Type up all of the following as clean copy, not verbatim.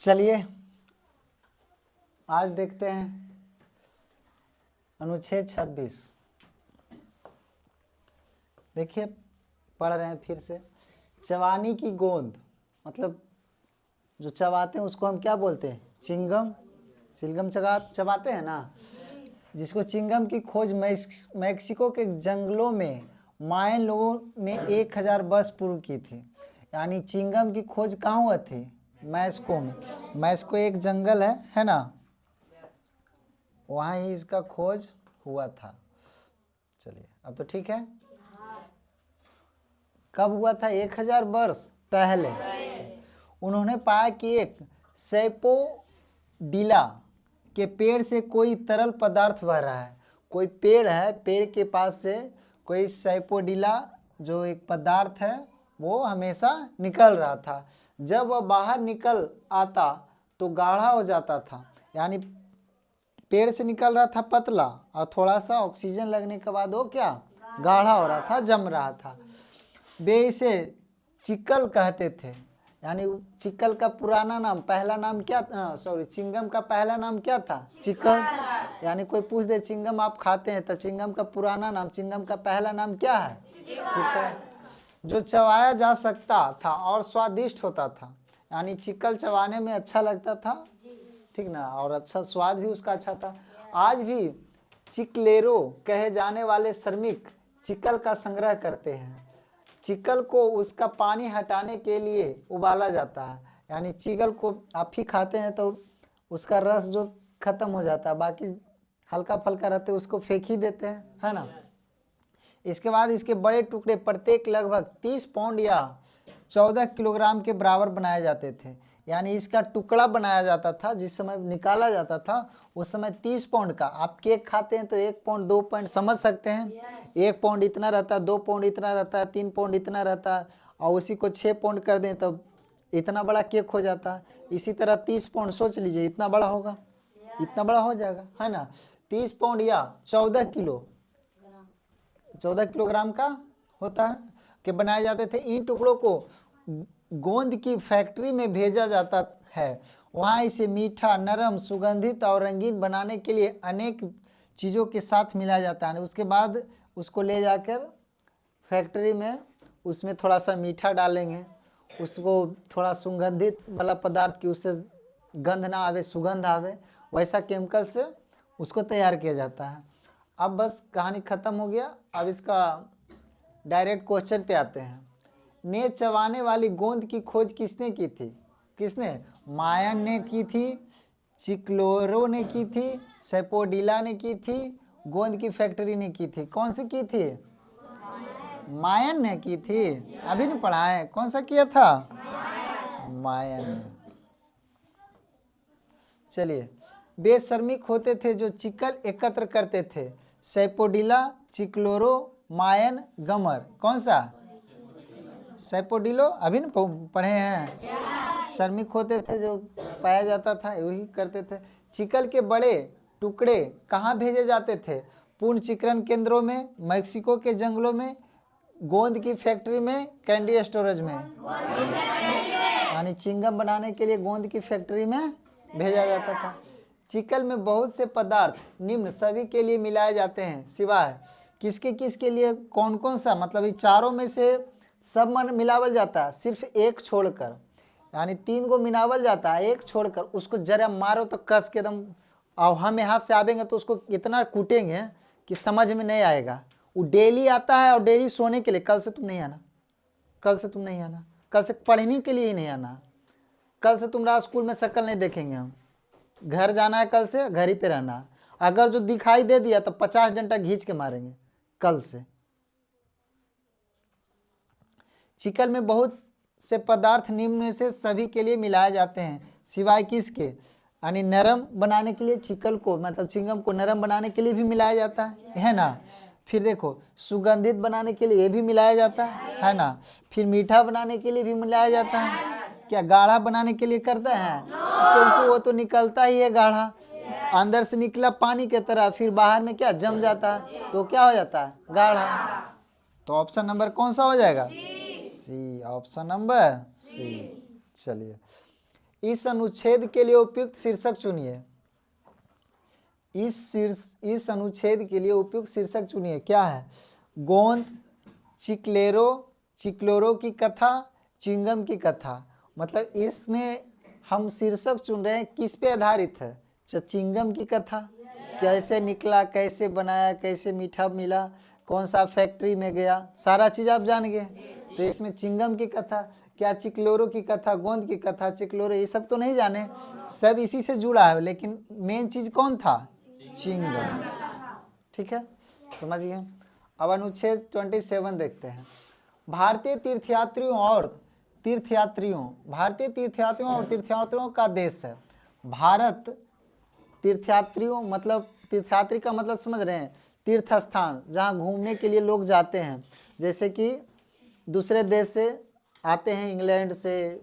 चलिए आज देखते हैं अनुच्छेद 26। देखिए पढ़ रहे हैं फिर से। चबानी की गोंद मतलब जो चबाते हैं उसको हम क्या बोलते हैं? चिंगम। चिंगम चबाते हैं ना, जिसको चिंगम की खोज मैक्सिको के जंगलों में मायन लोगों ने 1000 वर्ष पूर्व की थी। यानी चिंगम की खोज कहाँ हुआ थी? मैक्सिको में। मैक्सिको एक जंगल है ना, वहाँ ही इसका खोज हुआ था। चलिए अब तो ठीक है। कब हुआ था? 1000 वर्ष पहले। उन्होंने पाया कि एक सैपोडिला के पेड़ से कोई तरल पदार्थ बह रहा है। कोई पेड़ है, पेड़ के पास से कोई सैपोडिला जो एक पदार्थ है वो हमेशा निकल रहा था। जब वह बाहर निकल आता तो गाढ़ा हो जाता था। यानी पेड़ से निकल रहा था पतला और थोड़ा सा ऑक्सीजन लगने के बाद वो क्या गाढ़ा हो रहा था, जम रहा था। वे इसे चिक्कल कहते थे। यानी चिक्कल का पुराना नाम, पहला नाम क्या था? चिंगम का पहला नाम क्या था? चिक्कल। यानी कोई पूछ दे चिंगम आप खाते हैं तो चिंगम का पुराना नाम, चिंगम का पहला नाम क्या है? चिक्कल। जो चबाया जा सकता था और स्वादिष्ट होता था। यानी चिक्कल चबाने में अच्छा लगता था, ठीक ना, और अच्छा स्वाद भी उसका अच्छा था। आज भी चिकलेरो कहे जाने वाले श्रमिक चिक्कल का संग्रह करते हैं। चिकल को उसका पानी हटाने के लिए उबाला जाता है। यानी चिकल को आप ही खाते हैं तो उसका रस जो खत्म हो जाता है, बाकी हल्का फल्का रहते उसको फेंक ही देते हैं, है ना। इसके बाद इसके बड़े टुकड़े प्रत्येक लगभग 30 पाउंड या 14 किलोग्राम के बराबर बनाए जाते थे। यानी इसका टुकड़ा बनाया जाता था, जिस समय निकाला जाता था उस समय 30 पाउंड का। आप केक खाते हैं तो 1 पाउंड 2 पाउंड समझ सकते हैं। 1 पाउंड इतना रहता है, 2 पाउंड इतना रहता है, 3 पाउंड इतना रहता है, और उसी को 6 पाउंड कर दें तो इतना बड़ा केक हो जाता है। इसी तरह 30 पाउंड सोच लीजिए इतना बड़ा होगा, इतना बड़ा हो जाएगा, है ना। 30 पाउंड या 14 किलोग्राम का होता है कि बनाए जाते थे। इन टुकड़ों को गोंद की फैक्ट्री में भेजा जाता है। वहाँ इसे मीठा, नरम, सुगंधित और रंगीन बनाने के लिए अनेक चीज़ों के साथ मिलाया जाता है। उसके बाद उसको ले जाकर फैक्ट्री में उसमें थोड़ा सा मीठा डालेंगे, उसको थोड़ा सुगंधित वाला पदार्थ की उससे गंध ना आवे, सुगंध आवे, वैसा केमिकल से उसको तैयार किया जाता है। अब बस कहानी ख़त्म हो गया। अब इसका डायरेक्ट क्वेश्चन पे आते हैं। ने चबाने वाली गोंद की खोज किसने की थी? किसने? मायन ने की थी, चिक्लोरो ने की थी, सैपोडिला ने की थी, गोंद की फैक्ट्री ने की थी। कौन सी की थी? मायन ने की थी। अभी नहीं पढ़ा है, कौन सा किया था? मायन ने। चलिए, वे श्रमिक होते थे जो चिक्कल एकत्र करते थे। सैपोडिला, चिक्लोरो, मायन, गमर। कौन सा? सैपोडिलो अभी न पढ़े हैं। श्रमिक होते थे जो पाया जाता था, वही करते थे। चिकल के बड़े टुकड़े कहाँ भेजे जाते थे? पूर्ण चिकन केंद्रों में, मैक्सिको के जंगलों में, गोंद की फैक्ट्री में, कैंडी स्टोरेज में। यानी चिंगम बनाने के लिए गोंद की फैक्ट्री में भेजा जाता था। चिकल में बहुत से पदार्थ निम्न सभी के लिए मिलाए जाते हैं, सिवाय किसके लिए? कौन कौन सा? मतलब ये चारों में से सब मन मिलावल जाता है, सिर्फ एक छोड़कर। यानी 3 को मिलावल जाता है, एक छोड़कर। उसको जरा मारो तो कस के एकदम, और हम यहाँ से आवेंगे तो उसको इतना कूटेंगे कि समझ में नहीं आएगा। वो डेली आता है और डेली सोने के लिए। कल से तुम नहीं आना, कल से तुम नहीं आना, कल से पढ़ने के लिए ही नहीं आना, कल से तुम्हारा स्कूल में शक्ल नहीं देखेंगे हम, घर जाना है, कल से घर ही पे रहना। अगर जो दिखाई दे दिया तो 50 डंडा घींच के मारेंगे कल से। चिकन में बहुत से पदार्थ निम्न में से सभी के लिए मिलाए जाते हैं, सिवाय किसके? यानी नरम बनाने के लिए चिकन को, मतलब चिंगम को नरम बनाने के लिए भी मिलाया जाता है ना। फिर देखो सुगंधित बनाने के लिए भी मिलाया जाता है ना। फिर मीठा बनाने के लिए भी मिलाया जाता है। क्या गाढ़ा बनाने के लिए करता है? क्योंकि वो तो निकलता ही है गाढ़ा, अंदर से निकला पानी की तरह, फिर बाहर में क्या जम जाता है, तो क्या हो जाता है? गाढ़ा। तो ऑप्शन नंबर कौन सा हो जाएगा? सी। Option number C. चलिए, इस अनुच्छेद के लिए उपयुक्त शीर्षक चुनिए। इस अनुच्छेद के लिए उपयुक्त शीर्षक चुनिए। क्या है? गोंद, चिक्लोरो की कथा, चिंगम की कथा। मतलब इसमें हम शीर्षक चुन रहे हैं किस पे आधारित है? चिंगम की कथा, कैसे निकला, कैसे बनाया, कैसे मीठा मिला, कौन सा फैक्ट्री में गया, सारा चीज़ आप जान गए। तो इसमें चिंगम की कथा, क्या चिक्लोरो की कथा, गोंद की कथा, चिक्लोरो, ये सब तो नहीं जाने, सब इसी से जुड़ा है, लेकिन मेन चीज़ कौन था? चिंगम। ठीक है, समझ गए। अब अनुच्छेद 27 देखते हैं। भारतीय तीर्थयात्रियों और तीर्थयात्रियों का देश है भारत। तीर्थयात्रियों मतलब, तीर्थयात्री का मतलब समझ रहे हैं? तीर्थ स्थान, जहाँ घूमने के लिए लोग जाते हैं। जैसे कि दूसरे देश से आते हैं, इंग्लैंड से,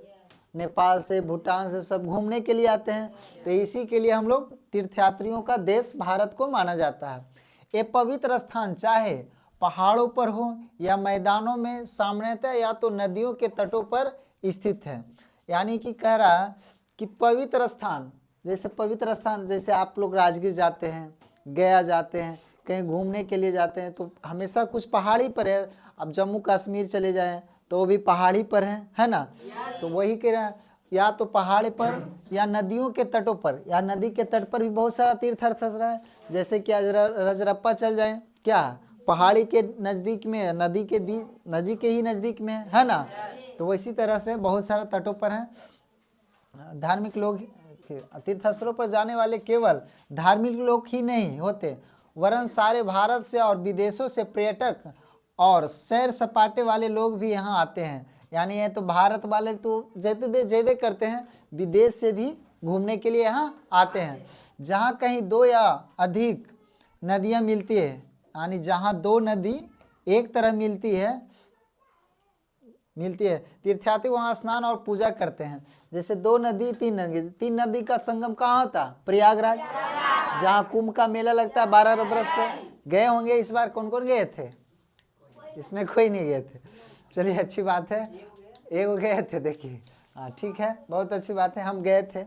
नेपाल से, भूटान से, सब घूमने के लिए आते हैं। तो इसी के लिए हम लोग तीर्थयात्रियों का देश भारत को माना जाता है। ये पवित्र स्थान चाहे पहाड़ों पर हो या मैदानों में, सामान्यतः या तो नदियों के तटों पर स्थित है। यानी कि कह रहा कि पवित्र स्थान, जैसे आप लोग राजगीर जाते हैं, गया जाते हैं, कहीं घूमने के लिए जाते हैं, तो हमेशा कुछ पहाड़ी पर है। अब जम्मू कश्मीर चले जाएं तो वो भी पहाड़ी पर है ना? तो वही कह रहा है, या तो पहाड़ पर या नदियों के तटों पर, या नदी के तट पर भी बहुत सारा तीर्थ स्थल है। जैसे कि रजरप्पा चल जाएं, क्या पहाड़ी के नज़दीक में है, नदी के ही नज़दीक में है ना? तो इसी तरह से बहुत सारे तटों पर हैं। धार्मिक लोग, तीर्थ स्थलों पर जाने वाले केवल धार्मिक लोग ही नहीं होते, वरन सारे भारत से और विदेशों से पर्यटक और सैर सपाटे वाले लोग भी यहाँ आते हैं। यानी ये तो भारत वाले तो जेबे करते हैं, विदेश से भी घूमने के लिए यहाँ आते हैं। जहाँ कहीं दो या अधिक नदियाँ मिलती है, यानी जहाँ दो नदी एक तरह मिलती है, तीर्थयात्री वहाँ स्नान और पूजा करते हैं। जैसे दो नदी, तीन नदी का संगम कहाँ था? प्रयागराज, जहाँ कुंभ का मेला लगता है 12 बरस पे। गए होंगे इस बार, कौन कौन गए थे? इसमें कोई नहीं गए थे, चलिए अच्छी बात है, एक गए थे, देखिए। हाँ ठीक है, बहुत अच्छी बात है, हम गए थे।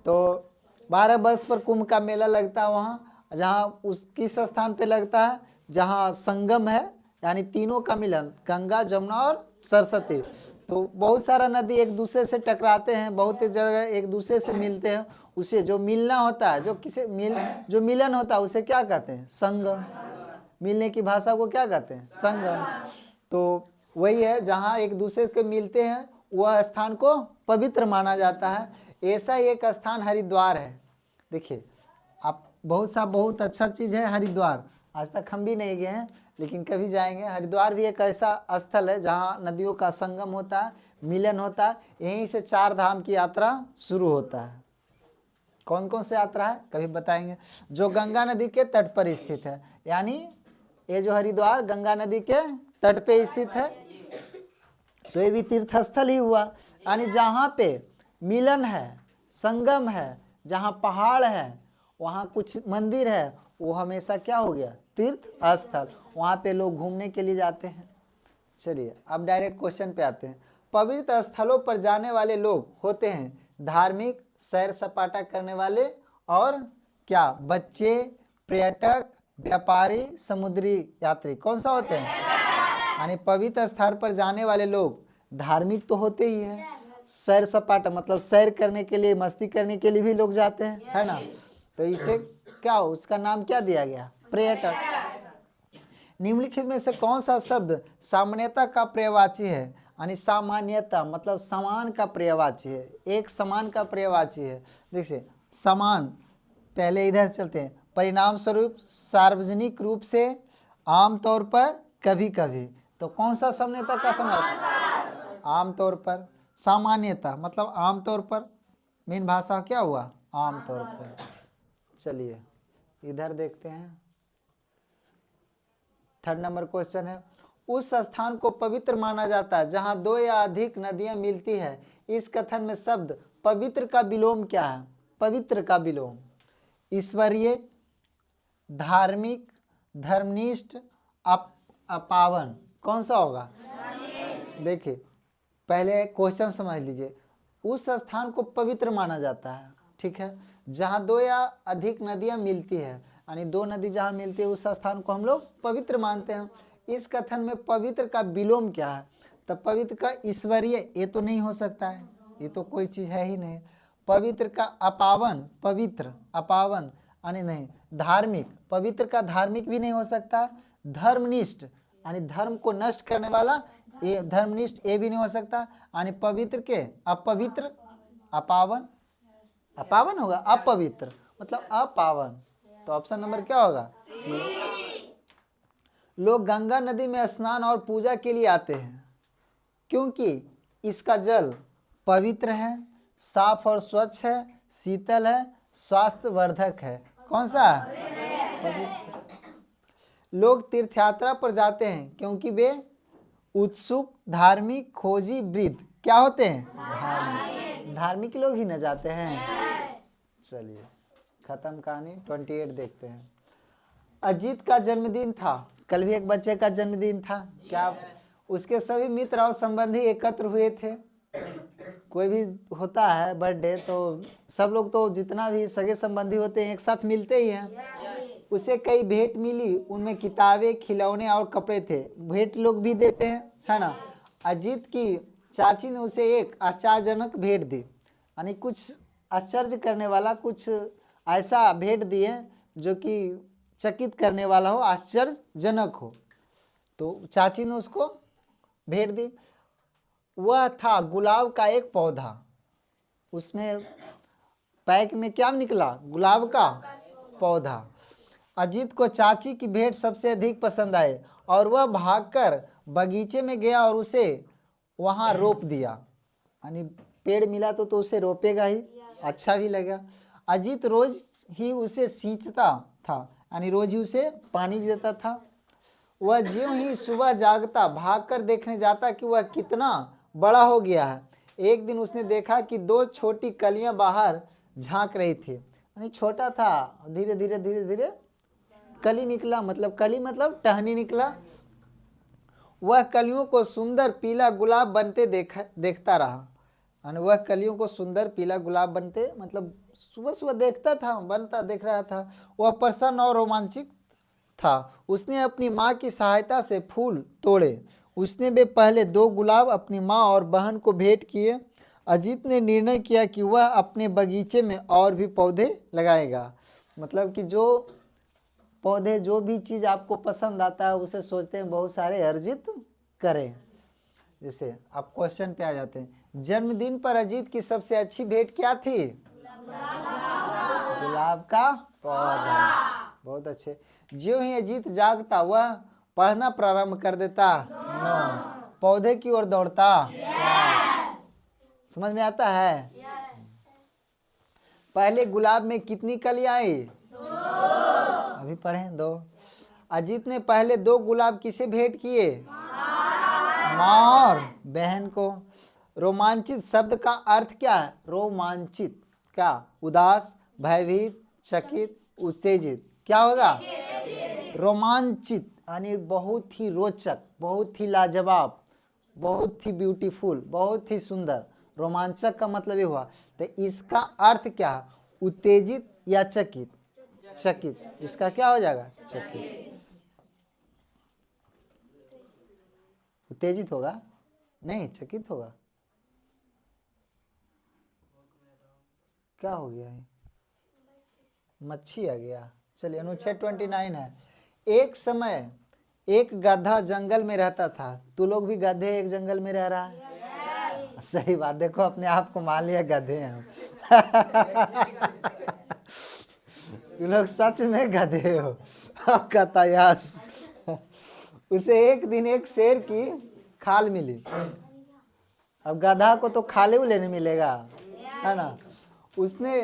तो 12 वर्ष पर कुंभ का मेला लगता है वहाँ, जहाँ उस किस स्थान पे लगता है? जहाँ संगम है, यानी तीनों का मिलन, गंगा, जमुना और सरस्वती। तो बहुत सारा नदी एक दूसरे से टकराते हैं, बहुत जगह एक दूसरे से मिलते हैं। उसे जो मिलना होता है, जो मिलन होता है, उसे क्या कहते हैं? संगम। मिलने की भाषा को क्या कहते हैं? संगम। तो वही है, जहाँ एक दूसरे के मिलते हैं, वह स्थान को पवित्र माना जाता है। ऐसा ही एक स्थान हरिद्वार है। देखिए, आप बहुत अच्छा चीज़ है हरिद्वार। आज तक हम भी नहीं गए हैं, लेकिन कभी जाएंगे। हरिद्वार भी एक ऐसा स्थल है जहाँ नदियों का संगम होता है, मिलन होता है। यहीं से 4 धाम की यात्रा शुरू होता है। कौन कौन से यात्रा है कभी बताएंगे? जो गंगा नदी के तट पर स्थित है, यानी ये जो हरिद्वार गंगा नदी के तट पे स्थित है, तो ये भी तीर्थ स्थल ही हुआ। यानी जहाँ पे मिलन है, संगम है, जहाँ पहाड़ है, वहाँ कुछ मंदिर है, वो हमेशा क्या हो गया? तीर्थ स्थल। वहाँ पे लोग घूमने के लिए जाते हैं। चलिए अब डायरेक्ट क्वेश्चन पे आते हैं। पवित्र स्थलों पर जाने वाले लोग होते हैं धार्मिक, सैर सपाटा करने वाले, और क्या? बच्चे, पर्यटक, व्यापारी, समुद्री यात्री। कौन सा होते हैं? यानी पवित्र स्थल पर जाने वाले लोग धार्मिक तो होते ही हैं, सैर सपाटा मतलब सैर करने के लिए, मस्ती करने के लिए भी लोग जाते हैं, है ना? तो इसे क्या, उसका नाम क्या दिया गया? पर्यटक। निम्नलिखित में से कौन सा शब्द सामान्यता का पर्यायवाची है? यानी सामान्यता मतलब समान का पर्यायवाची है, एक समान का पर्यायवाची है। देखिए समान, पहले इधर चलते हैं। परिणाम स्वरूप, सार्वजनिक रूप से, आमतौर पर, कभी कभी। तो कौन सा सामान्यता का समय? आमतौर पर। सामान्यता मतलब आमतौर पर, मेन भाषा क्या हुआ? आमतौर पर। चलिए इधर देखते हैं। 3rd नंबर क्वेश्चन है, उस स्थान को पवित्र माना जाता है जहां 2 या अधिक नदियां मिलती है। इस कथन में शब्द पवित्र का विलोम क्या है? पवित्र का विलोम ईश्वरीय, धार्मिक, धर्मनिष्ठ, अपावन। कौन सा होगा? देखिए पहले क्वेश्चन समझ लीजिए। उस स्थान को पवित्र माना जाता है। ठीक है, जहाँ दो या अधिक नदियाँ मिलती है, यानी दो नदी जहाँ मिलती है उस स्थान को हम लोग पवित्र मानते हैं। इस कथन में पवित्र का विलोम क्या है? तब पवित्र का ईश्वरीय ये तो नहीं हो सकता है, ये तो कोई चीज़ है ही नहीं। पवित्र का अपावन, पवित्र अपावन यानी नहीं। धार्मिक, पवित्र का धार्मिक भी नहीं हो सकता। धर्मनिष्ठ यानी धर्म को नष्ट करने वाला, ये धर्मनिष्ठ ये भी नहीं हो सकता। यानी पवित्र के अपवित्र, अपावन, अपावन होगा, अपवित्र मतलब अपावन। तो ऑप्शन नंबर क्या होगा? सी। लोग गंगा नदी में स्नान और पूजा के लिए आते हैं क्योंकि इसका जल पवित्र है, साफ और स्वच्छ है, शीतल है, स्वास्थ्यवर्धक है। कौन सा? पवित्र। लोग तीर्थयात्रा पर जाते हैं क्योंकि वे उत्सुक, धार्मिक, खोजी, वृद्ध क्या होते हैं? धार्मिक। धार्मिक लोग ही न जाते हैं। चलिए खत्म कहानी। 28 देखते हैं। अजीत का जन्मदिन था। कल भी एक बच्चे का जन्मदिन था। क्या उसके सभी मित्र और संबंधी एकत्र हुए थे? कोई भी होता है बर्थडे तो सब लोग तो जितना भी सगे संबंधी होते हैं एक साथ मिलते ही हैं। उसे कई भेंट मिली, उनमें किताबें, खिलौने और कपड़े थे। भेंट लोग भी देते हैं, है ना। अजीत की चाची ने उसे एक आश्चर्यजनक भेंट दी, यानी कुछ आश्चर्य करने वाला, कुछ ऐसा भेंट दिए जो कि चकित करने वाला हो, आश्चर्यजनक हो। तो चाची ने उसको भेंट दी। वह था गुलाब का एक पौधा। उसमें पैक में क्या निकला? गुलाब का पौधा। अजीत को चाची की भेंट सबसे अधिक पसंद आई और वह भागकर बगीचे में गया और उसे वहां रोप दिया। यानी पेड़ मिला तो उसे रोपेगा ही, अच्छा भी लगा। अजीत रोज ही उसे सींचता था, यानी रोज ही उसे पानी देता था। वह ज्यों ही सुबह जागता भागकर देखने जाता कि वह कितना बड़ा हो गया है। एक दिन उसने देखा कि दो छोटी कलियां बाहर झांक रही थी, यानी छोटा था, धीरे धीरे धीरे धीरे कली निकला, मतलब कली मतलब टहनी निकला। वह कलियों को सुंदर पीला गुलाब बनते देखता रहा। यानी वह कलियों को सुंदर पीला गुलाब बनते, मतलब सुबह सुबह देखता था, बनता देख रहा था। वह प्रसन्न और रोमांचित था। उसने अपनी माँ की सहायता से फूल तोड़े। उसने वे पहले 2 गुलाब अपनी माँ और बहन को भेंट किए। अजीत ने निर्णय किया कि वह अपने बगीचे में और भी पौधे लगाएगा। मतलब कि जो पौधे, जो भी चीज़ आपको पसंद आता है उसे सोचते हैं बहुत सारे अर्जित करें। जैसे आप क्वेश्चन पे आ जाते हैं। जन्मदिन पर अजीत की सबसे अच्छी भेंट क्या थी? गुलाब का पौधा। बहुत अच्छे। ज्यों ही अजीत जागता वह पढ़ना प्रारंभ कर देता। नो। पौधे की ओर दौड़ता। समझ में आता है? पहले गुलाब में कितनी कलियां आई? 2। अभी पढ़ें 2। अजीत ने पहले 2 गुलाब किसे भेंट किए? माँ और बहन को। रोमांचित शब्द का अर्थ क्या है? रोमांचित क्या? उदास, भयभीत, चकित, उत्तेजित। क्या होगा? रोमांचित यानी बहुत ही रोचक, बहुत ही लाजवाब, बहुत ही ब्यूटीफुल, बहुत ही सुंदर। रोमांचक का मतलब ये हुआ। तो इसका अर्थ क्या है? उत्तेजित या चकित? चकित। इसका क्या हो जाएगा? चकित। उत्तेजित होगा नहीं, चकित होगा। क्या हो गया है? मच्छी आ गया। चलिए अनुच्छेद 29 है। एक समय एक गधा जंगल में रहता था। तू लोग भी गधे एक जंगल में रह रहा है? सही बात। देखो अपने आप को मान लिया गधे हैं। तू लोग सच में गधे हो। कहता यस। उसे एक दिन एक शेर की खाल मिली। अब गधा को तो खाले लेने मिलेगा, है ना। उसने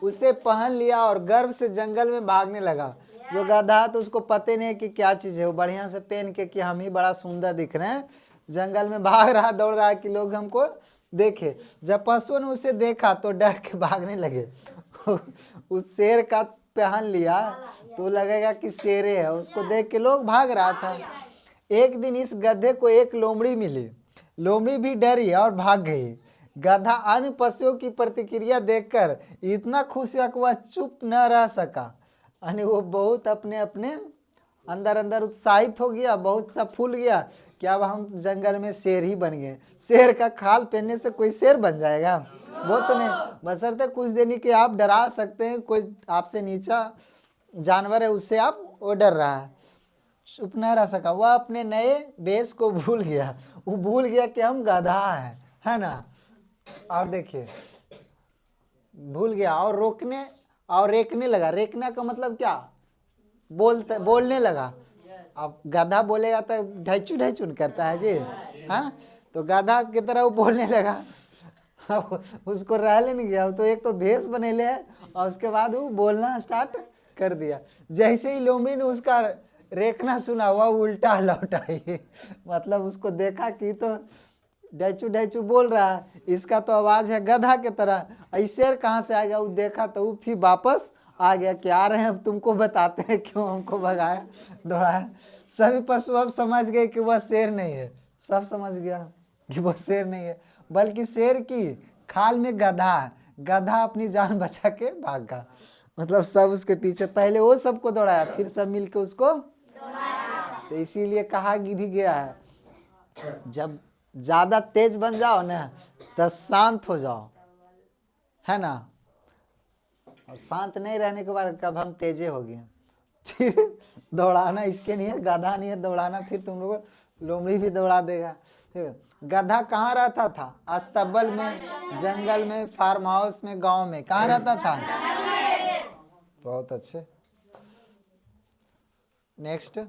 उसे पहन लिया और गर्व से जंगल में भागने लगा। जो गधा तो उसको पता नहीं कि क्या चीज़ है, वो बढ़िया से पहन के कि हम ही बड़ा सुंदर दिख रहे हैं, जंगल में भाग रहा, दौड़ रहा है कि लोग हमको देखे। जब पशुओं ने उसे देखा तो डर के भागने लगे। उस शेर का पहन लिया तो लगेगा कि शेरे है, उसको देख के लोग भाग रहा था। एक दिन इस गधे को एक लोमड़ी मिली। लोमड़ी भी डरी और भाग गई। गधा अन्य पशुओं की प्रतिक्रिया देखकर इतना खुश हुआ कि वह चुप न रह सका। यानी वो बहुत अपने अपने अंदर अंदर उत्साहित हो गया, बहुत सा फूल गया कि अब हम जंगल में शेर ही बन गए। शेर का खाल पहनने से कोई शेर बन जाएगा? वो तो नहीं, बशर्ते कुछ देने के आप डरा सकते हैं। कोई आपसे नीचा जानवर है, उससे आप वो डर रहा है, चुप न रह सका। वह अपने नए बेस को भूल गया। वो भूल गया कि हम गधा है ना। और देखिए भूल गया और रेकने लगा। रेकना का मतलब क्या? बोलने लगा। अब गधा बोलेगा तो ढैचू ढैचून करता है जी, हाँ। तो गधा की तरह वो बोलने लगा। अब उसको रहने नहीं गया। तो एक तो भेष बने ले और उसके बाद वो बोलना स्टार्ट कर दिया। जैसे ही लोमड़ी ने उसका रेखना सुना हुआ उल्टा लौटा ही। मतलब उसको देखा कि तो डैचू डैचू बोल रहा है, इसका तो आवाज है गधा के तरह। शेर कहाँ से आ गया? वो देखा तो वो फिर वापस आ गया कि आ रहे हैं, अब तुमको बताते हैं क्यों हमको भगाया दौड़ाया। सभी पशु अब समझ गए कि वह शेर नहीं है। सब समझ गया कि वह शेर नहीं है, बल्कि शेर की खाल में गधा है। गधा अपनी जान बचा के भागा। मतलब सब उसके पीछे, पहले वो सबको दौड़ाया, फिर सब मिलके उसको। तो इसीलिए कहा भी गया है, जब ज्यादा तेज बन जाओ ना तो शांत हो जाओ, है ना। और शांत नहीं रहने के बाद कब हम तेजे हो गए, फिर दौड़ाना इसके नहीं है, गधा नहीं है दौड़ाना, फिर तुम लोग लोमड़ी भी दौड़ा देगा। गधा कहाँ रहता था? अस्तबल में, जंगल में, फार्म हाउस में, गांव में। कहाँ रहता था? बहुत अच्छे। नेक्स्ट,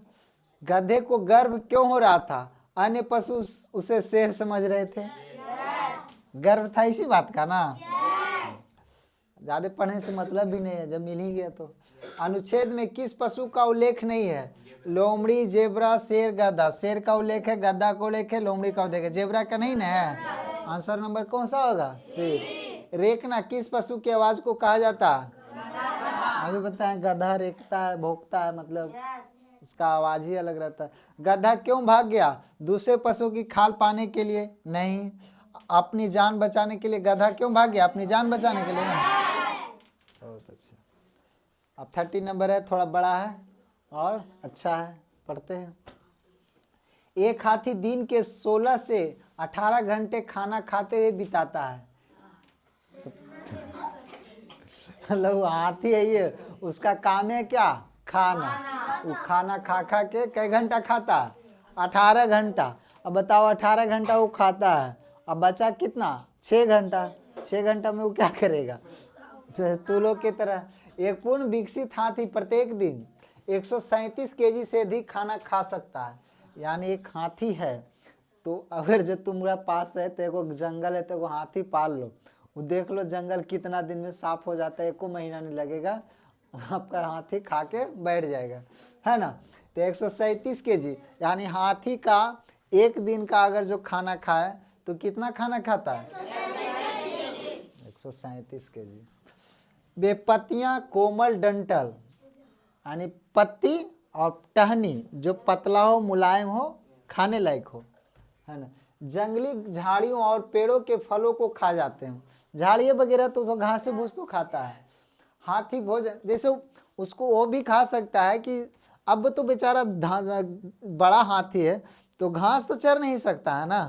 गधे को गर्व क्यों हो रहा था? अन्य पशु उसे शेर समझ रहे थे। गर्व था इसी बात का ना। ज्यादा पढ़ने से मतलब भी नहीं है, जब मिल ही गया तो। अनुच्छेद में किस पशु का उल्लेख नहीं है? लोमड़ी, जेबरा, शेर, गधा। शेर का उल्लेख है, गधा का उल्लेख है, लोमड़ी का उल्लेख है, जेबरा का नहीं ना है। आंसर नंबर कौन सा होगा? शेर। रेखना किस पशु की आवाज को कहा जाता है? अभी बताएं, गधा रेखता है, भौंकता है, मतलब उसका आवाज ही अलग रहता है। गधा क्यों भाग गया? दूसरे पशुओं की खाल पाने के लिए नहीं, अपनी जान बचाने के लिए। गधा क्यों भाग गया? अपनी जान बचाने के लिए ना। बहुत अच्छा। अब 30 नंबर है, थोड़ा बड़ा है और अच्छा है, पढ़ते हैं। एक हाथी दिन के 16 से 18 घंटे खाना खाते हुए बिताता है। मतलब हाथी है ये, उसका काम है क्या? खाना। वो खाना खा खा के कई घंटा खाता? 18 घंटा। अब बताओ 18 घंटा वो खाता है, अब बचा कितना? 6 घंटा। 6 घंटा में वो क्या करेगा? तू लोग की तरह। एक पूर्ण विकसित हाथी प्रत्येक दिन 137 केजी से अधिक खाना खा सकता है। यानी एक हाथी है, तो अगर जो तुम्हारा पास है तो एगो जंगल है, तो एगो हाथी पाल लो। वो देख लो जंगल कितना दिन में साफ हो जाता है, 1 महीना नहीं लगेगा, आपका हाथी खा के बैठ जाएगा, है ना। तो 137 केजी, यानी हाथी का एक दिन का अगर जो खाना खाए तो कितना खाना खाता है? 137 केजी। बेपत्तियां कोमल डंठल, यानी पत्ती और टहनी जो पतला हो, मुलायम हो, खाने लायक हो, है ना। जंगली झाड़ियों और पेड़ों के फलों को खा जाते हैं। झाड़ियाँ वगैरह तो घास भूस तो खाता है। हाथी भोजन, जैसे उसको वो भी खा सकता है कि अब तो बेचारा बड़ा हाथी है तो घास तो चर नहीं सकता है ना,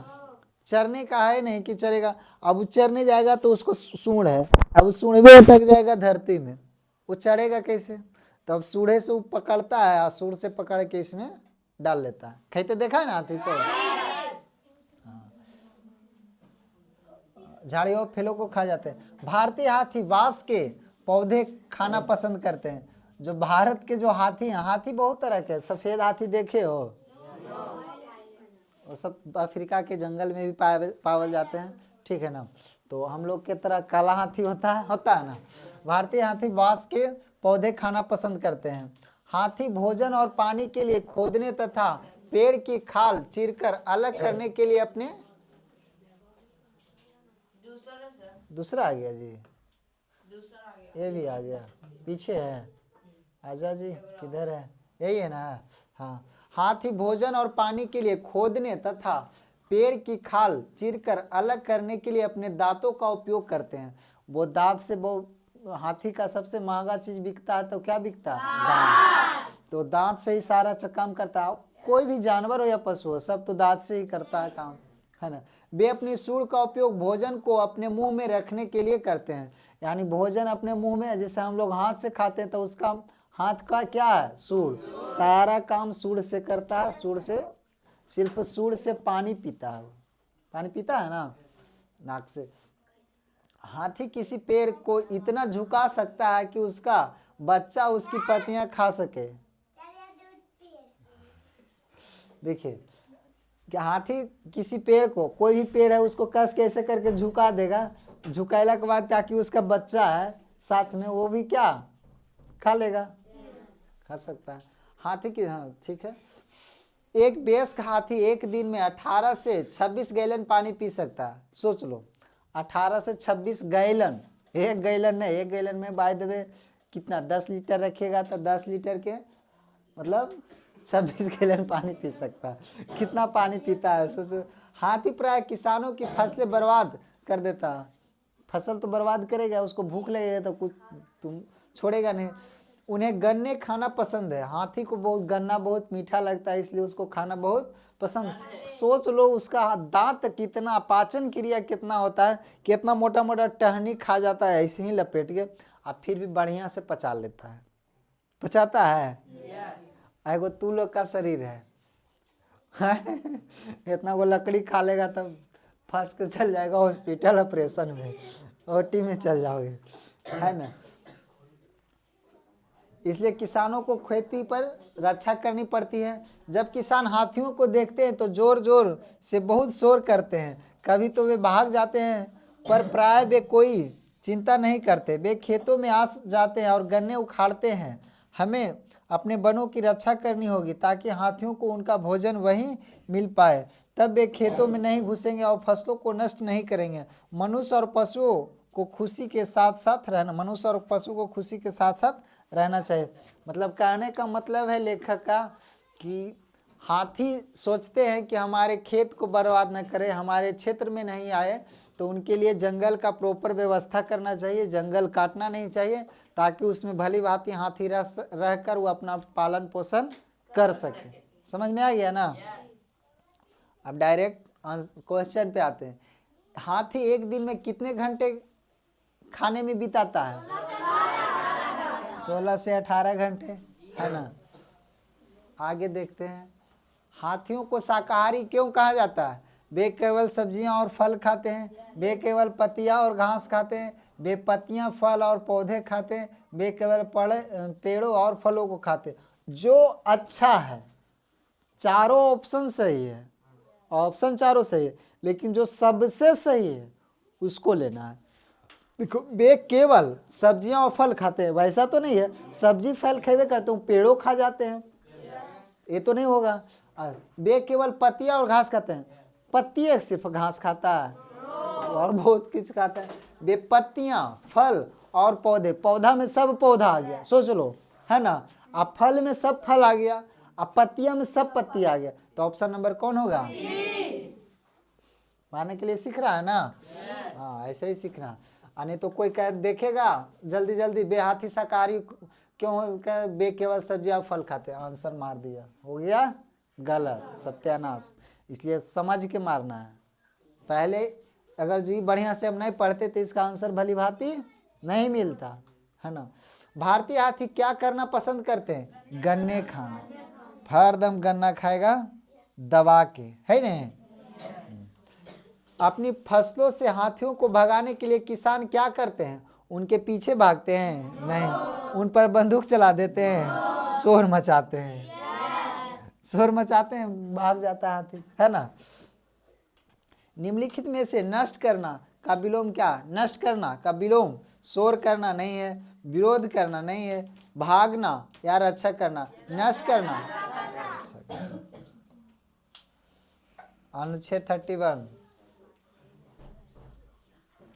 चरने का है नहीं कि चरेगा। अब वो चरने जाएगा तो उसको सूंड है, अब वो सूंड भी अटक जाएगा धरती में, वो चढ़ेगा कैसे? तो अब सूढ़े से वो पकड़ता है और सूंड से पकड़ के इसमें डाल लेता है। खेते देखा है ना हाथी को? झाड़ियों और फलों को खा जाते हैं। भारतीय हाथी बांस के पौधे खाना पसंद करते हैं। जो भारत के जो हाथी हैं, हाथी बहुत तरह के, सफेद हाथी देखे हो, वो सब अफ्रीका के जंगल में भी पावल जाते हैं, ठीक है ना। तो हम लोग के तरह काला हाथी होता है ना। भारतीय हाथी बांस के पौधे खाना पसंद करते हैं। हाथी भोजन और पानी के लिए खोदने तथा पेड़ की खाल चीरकर अलग करने के लिए अपने, दूसरा आ गया जी, ये भी आ गया, पीछे है, आजा जी, किधर है? यही है ना। हाँ, हाथी भोजन और पानी के लिए खोदने तथा पेड़ की खाल चीरकर अलग करने के लिए अपने दांतों का उपयोग करते हैं। वो दांत से वो हाथी का सबसे महंगा चीज बिकता है तो क्या बिकता है? दांत। तो दांत से ही सारा काम करता है। कोई भी जानवर हो या पशु हो, सब तो दांत से ही करता है काम, है ना। वे अपनी सूंड का उपयोग भोजन को अपने मुंह में रखने के लिए करते हैं। यानी भोजन अपने मुंह में, जैसे हम लोग हाथ से खाते हैं तो उसका हाथ का क्या है? सूंड। सारा काम सूंड से करता है। सूंड से, सिर्फ सूंड से पानी पीता है। पानी पीता है ना नाक से। हाथी किसी पेड़ को इतना झुका सकता है कि उसका बच्चा उसकी पत्तियां खा सके। देखिए कि हाथी किसी पेड़ को, कोई भी पेड़ है उसको कस के ऐसे करके झुका देगा, झुकाने के बाद ताकि उसका बच्चा है साथ में वो भी क्या खा लेगा, खा सकता है हाथी की। हाँ ठीक है। एक वयस्क हाथी एक दिन में 18 से 26 गैलन पानी पी सकता है। सोच लो 18 से 26 गैलन, एक गैलन नहीं, एक गैलन में बाय द वे कितना 10 लीटर रखेगा तो 10 लीटर के मतलब 26 गैलन पानी पी सकता है। कितना पानी पीता है सोचो। हाथी प्राय किसानों की फसलें बर्बाद कर देता है। फसल तो बर्बाद करेगा, उसको भूख लगेगा तो कुछ तुम छोड़ेगा नहीं। उन्हें गन्ने खाना पसंद है। हाथी को बहुत गन्ना बहुत मीठा लगता है, इसलिए उसको खाना बहुत पसंद। सोच लो उसका दांत कितना, पाचन क्रिया कितना होता है, कितना मोटा मोटा टहनी खा जाता है ऐसे ही लपेट के, और फिर भी बढ़िया से पचा लेता है। पचाता है। एगो तू लोग का शरीर है इतना वो लकड़ी खा लेगा तब फंस के चल जाएगा हॉस्पिटल, ऑपरेशन में, ओटी में चल जाओगे, है ना। इसलिए किसानों को खेती पर रक्षा करनी पड़ती है। जब किसान हाथियों को देखते हैं तो जोर जोर से बहुत शोर करते हैं। कभी तो वे भाग जाते हैं, पर प्राय वे कोई चिंता नहीं करते। वे खेतों में आ जाते हैं और गन्ने उखाड़ते हैं। हमें अपने वनों की रक्षा करनी होगी ताकि हाथियों को उनका भोजन वहीं मिल पाए। तब वे खेतों में नहीं घुसेंगे और फसलों को नष्ट नहीं करेंगे। मनुष्य और पशुओं को खुशी के साथ साथ रहना, मनुष्य और पशु को खुशी के साथ साथ रहना चाहिए। मतलब कहने का मतलब है लेखक का कि हाथी सोचते हैं कि हमारे खेत को बर्बाद न करे, हमारे क्षेत्र में नहीं आए, तो उनके लिए जंगल का प्रॉपर व्यवस्था करना चाहिए। जंगल काटना नहीं चाहिए ताकि उसमें भली भांति हाथी रहकर वो अपना पालन पोषण कर सके। समझ में आ गया ना। अब डायरेक्ट क्वेश्चन पे आते हैं। हाथी एक दिन में कितने घंटे खाने में बिताता है? 16 से 18 घंटे, है ना। आगे देखते हैं। हाथियों को शाकाहारी क्यों कहा जाता है? वे केवल सब्जियां और फल खाते हैं। वे केवल पत्तियां और घास खाते हैं। वे पत्तियां, फल और पौधे खाते हैं। वे केवल पेड़ों और फलों को खाते हैं। जो अच्छा है, चारों ऑप्शन सही है, ऑप्शन चारों सही है, लेकिन जो सबसे सही है उसको लेना है। देखो वे केवल सब्जियां और फल खाते हैं, वैसा तो नहीं है सब्जी फल खेवे करते हैं, पेड़ों खा जाते हैं, ये तो नहीं होगा। वे केवल पत्तियां और घास खाते हैं, पत्ती सिर्फ घास खाता है और बहुत कुछ खाता है। वे पत्तियां, फल और पौधे, पौधा में सब पौधा आ गया, सोच लो, है ना। अब फल में सब फल आ गया, अब पत्तियां में सब पत्ती आ गया, तो ऑप्शन नंबर कौन होगा? मानने के लिए सीख रहा है ना। हाँ ऐसे ही सीखना। नहीं तो कोई कह देखेगा जल्दी जल्दी बेहाथी शाकाहारी क्यों, कह बे केवल सब्जियां फल खाते, आंसर मार दिया, हो गया गलत, सत्यानाश। इसलिए समझ के मारना है। पहले अगर जी बढ़िया से हम नहीं पढ़ते तो इसका आंसर भली भांति नहीं मिलता, है ना। भारतीय हाथी क्या करना पसंद करते हैं? गन्ने खाना। हरदम गन्ना खाएगा दबा के, है नहीं। अपनी फसलों से हाथियों को भगाने के लिए किसान क्या करते हैं? उनके पीछे भागते हैं? नहीं, उन पर बंदूक चला देते हैं, शोर मचाते हैं, शोर मचाते हैं, भाग जाता है हाथी, है ना। निम्नलिखित में से नष्ट करना का विलोम क्या? नष्ट करना का विलोम शोर करना नहीं है, विरोध करना नहीं है, भागना या रक्षा करना। नष्ट करना। अनुच्छेद 31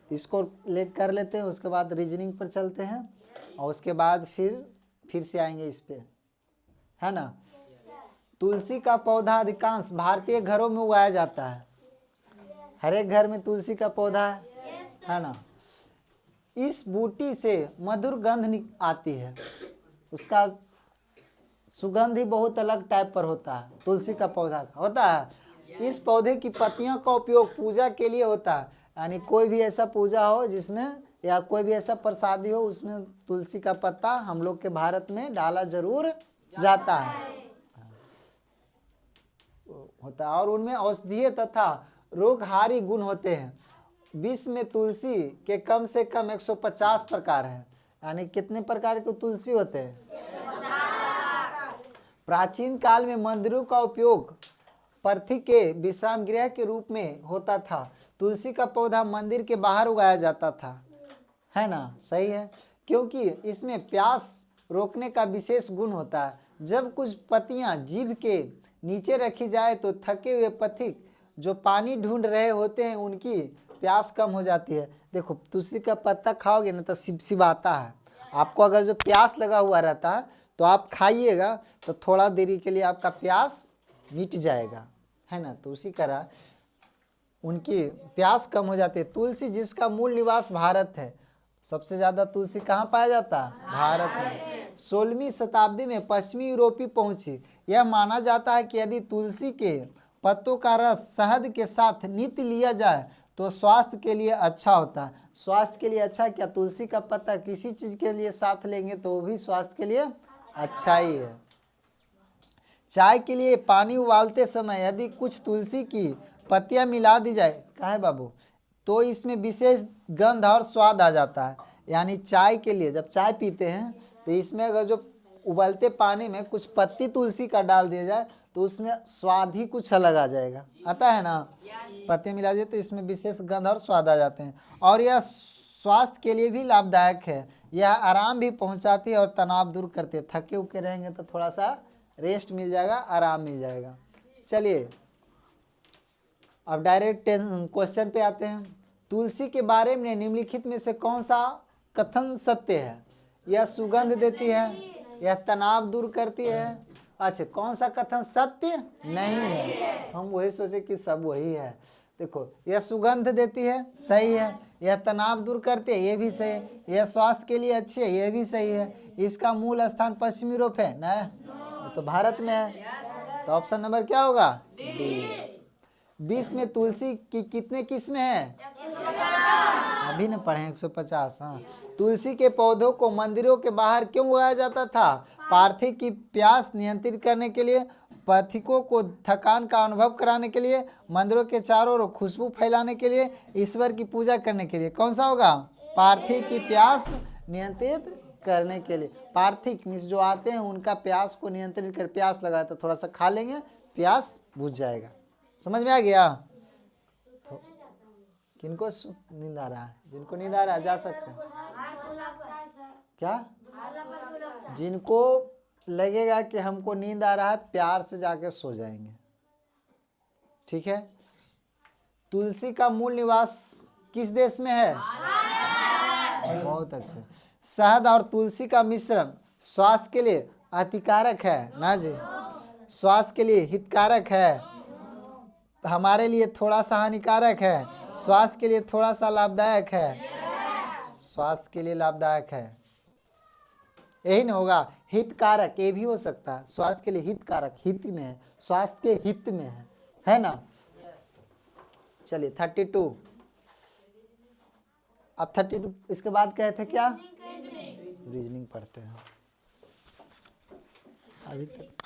इसको ले कर लेते हैं, उसके बाद रीजनिंग पर चलते हैं और उसके बाद फिर से आएंगे इस पे, है ना। तुलसी का पौधा अधिकांश भारतीय घरों में उगाया जाता है। हर एक घर में तुलसी का पौधा है ना। इस बूटी से मधुर गंध आती है, उसका सुगंध ही बहुत अलग टाइप पर होता है, तुलसी का पौधा का होता है। इस पौधे की पत्तियों का उपयोग पूजा के लिए होता है, यानी कोई भी ऐसा पूजा हो जिसमें या कोई भी ऐसा प्रसादी हो उसमें तुलसी का पत्ता हम लोग के भारत में डाला जरूर जाता है होता है। और उनमें औषधीय तथा रोगहारी गुण होते हैं। विश्व में तुलसी के कम से कम 150 प्रकार हैं, यानी कितने प्रकार के तुलसी होते हैं? प्राचीन काल में मंदिरों का उपयोग पृथ्वी के विश्राम गृह के रूप में होता था। तुलसी का पौधा मंदिर के बाहर उगाया जाता था, है ना, सही है, क्योंकि इसमें प्यास रोकने का विशेष गुण होता है। जब कुछ पत्तियां जीभ के नीचे रखी जाए तो थके हुए पथिक जो पानी ढूंढ रहे होते हैं उनकी प्यास कम हो जाती है। देखो तुलसी का पत्ता खाओगे ना तो सिबसिबाता है, आपको अगर जो प्यास लगा हुआ रहता है तो आप खाइएगा तो थोड़ा देरी के लिए आपका प्यास मिट जाएगा, है ना। तो उसी तरह उनकी प्यास कम हो जाती है। तुलसी जिसका मूल निवास भारत है, सबसे ज़्यादा तुलसी कहाँ पाया जाता है? भारत में। 16वीं शताब्दी में पश्चिमी यूरोपी पहुंची। यह माना जाता है कि यदि तुलसी के पत्तों का रस शहद के साथ नित्य लिया जाए तो स्वास्थ्य के लिए अच्छा होता है। स्वास्थ्य के लिए अच्छा क्या? तुलसी का पत्ता किसी चीज़ के लिए साथ लेंगे तो वो भी स्वास्थ्य के लिए अच्छा ही है। चाय के लिए पानी उबालते समय यदि कुछ तुलसी की पत्तियां मिला दी जाए, काहे बाबू, तो इसमें विशेष गंध और स्वाद आ जाता है। यानी चाय के लिए जब चाय पीते हैं तो इसमें अगर जो उबलते पानी में कुछ पत्ती तुलसी का डाल दिया जाए तो उसमें स्वाद ही कुछ अलग आ जाएगा, आता है ना। पत्ते मिला दिए तो इसमें विशेष गंध और स्वाद आ जाते हैं। और यह स्वास्थ्य के लिए भी लाभदायक है। यह आराम भी पहुंचाती है और तनाव दूर करती है। थके उके रहेंगे तो थोड़ा सा रेस्ट मिल जाएगा, आराम मिल जाएगा। चलिए अब डायरेक्ट क्वेश्चन पे आते हैं। तुलसी के बारे में निम्नलिखित में से कौन सा कथन सत्य है? यह सुगंध देती है, यह तनाव दूर करती है। अच्छा, कौन सा कथन सत्य नहीं है? हम वही सोचे कि सब वही है। देखो, यह सुगंध देती है, सही है। यह तनाव दूर करती है, ये भी सही है। यह स्वास्थ्य के लिए अच्छी है, ये भी सही है। इसका मूल स्थान पश्चिम यूरोप है ना, तो भारत में है। तो ऑप्शन नंबर क्या होगा? डी। विश्व में तुलसी की कितने किस्में हैं? अभी न पढ़े 150। हाँ, तुलसी के पौधों को मंदिरों के बाहर क्यों उगाया जाता था? पार्थिव की प्यास नियंत्रित करने के लिए, पथिकों को थकान का अनुभव कराने के लिए, मंदिरों के चारों ओर खुशबू फैलाने के लिए, ईश्वर की पूजा करने के लिए। कौन सा होगा? पार्थिव की प्यास नियंत्रित करने के लिए। पार्थिव मीन्स जो आते हैं उनका प्यास को नियंत्रित कर, प्यास लगा तो थोड़ा सा खा लेंगे, प्यास बुझ जाएगा। समझ में आ गया? तो किनको नींद आ रहा है? जिनको नींद आ रहा है जा सकते हैं। क्या? जिनको लगेगा कि हमको नींद आ रहा है प्यार से जाके सो जाएंगे, ठीक है। तुलसी का मूल निवास किस देश में है? बहुत अच्छे। शहद और तुलसी का मिश्रण स्वास्थ्य के लिए हानिकारक है ना जी? स्वास्थ्य के लिए हितकारक है, हमारे लिए थोड़ा सा हानिकारक है, स्वास्थ्य के लिए थोड़ा सा लाभदायक है। स्वास्थ्य के लिए लाभदायक है, यही ना होगा? हितकारक ये भी हो सकता है, स्वास्थ्य के लिए हितकारक, हित में है, स्वास्थ्य के हित में है ना। चलिए 32। अब 32 इसके बाद कहे थे क्या? रीजनिंग पढ़ते हैं अभी तक।